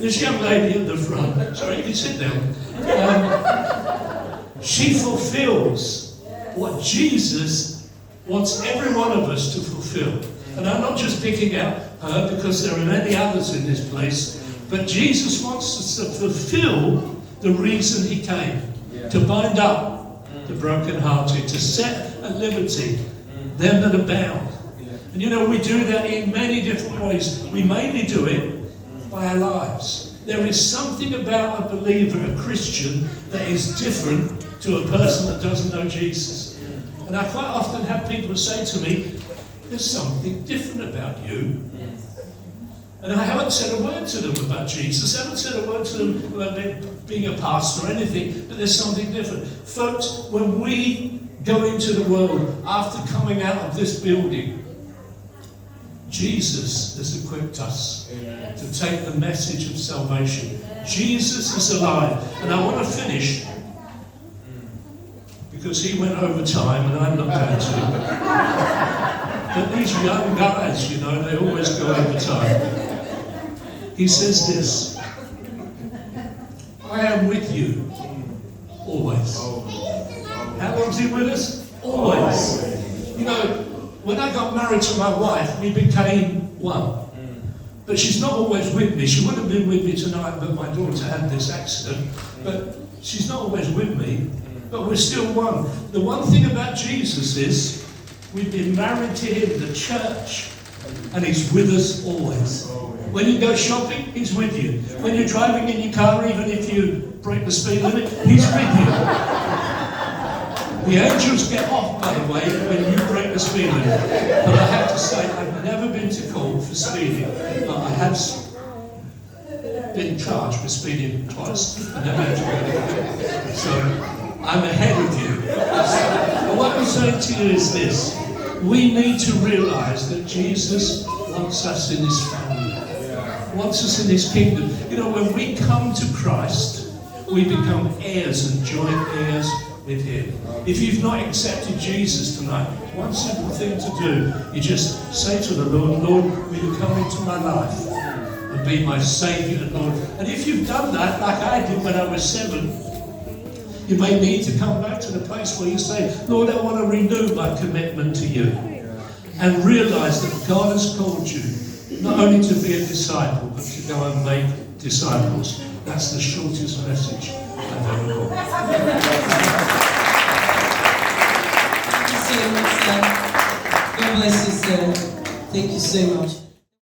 This young lady at the front, sorry, you can sit down. She fulfills what Jesus wants every one of us to fulfill. And I'm not just picking out her because there are many others in this place, but Jesus wants us to fulfill the reason he came, to bind up the brokenhearted, to set at liberty them that are bound. And you know, we do that in many different ways. We mainly do it by our lives. There is something about a believer, a Christian, that is different to a person that doesn't know Jesus. And I quite often have people say to me, there's something different about you. And I haven't said a word to them about Jesus. I haven't said a word to them about being a pastor or anything, but there's something different. Folks, when we go into the world after coming out of this building, Jesus has equipped us to take the message of salvation. Jesus is alive. And I want to finish, because he went over time and I'm not going to. But these young guys, you know, they always go over time. He says this, I am with you always. How long is he with us? Always. You know, when I got married to my wife, we became one. But she's not always with me. She would have been with me tonight, but my daughter had this accident. But she's not always with me, but we're still one. The one thing about Jesus is, we've been married to him, the church, and he's with us always. When you go shopping, he's with you. When you're driving in your car, even if you break the speed limit, he's with you. The angels get off, by the way, when you break the speed limit. But I have to say, I've never been to court for speeding, but I have been charged with speeding twice. I never had to go to court. So I'm ahead of you. But what I'm saying to you is this. We need to realize that Jesus wants us in his family, wants us in his kingdom. You know, when we come to Christ, we become heirs and joint heirs with him. If you've not accepted Jesus tonight, one simple thing to do, you just say to the Lord, Lord, will you come into my life and be my Saviour and Lord? And if you've done that, like I did when I was 7, you may need to come back to the place where you say, Lord, I want to renew my commitment to you. And realize that God has called you not only to be a disciple, but to go and make disciples. That's the shortest message I've ever got. Thank you so much, sir. God bless you, sir. Thank you so much.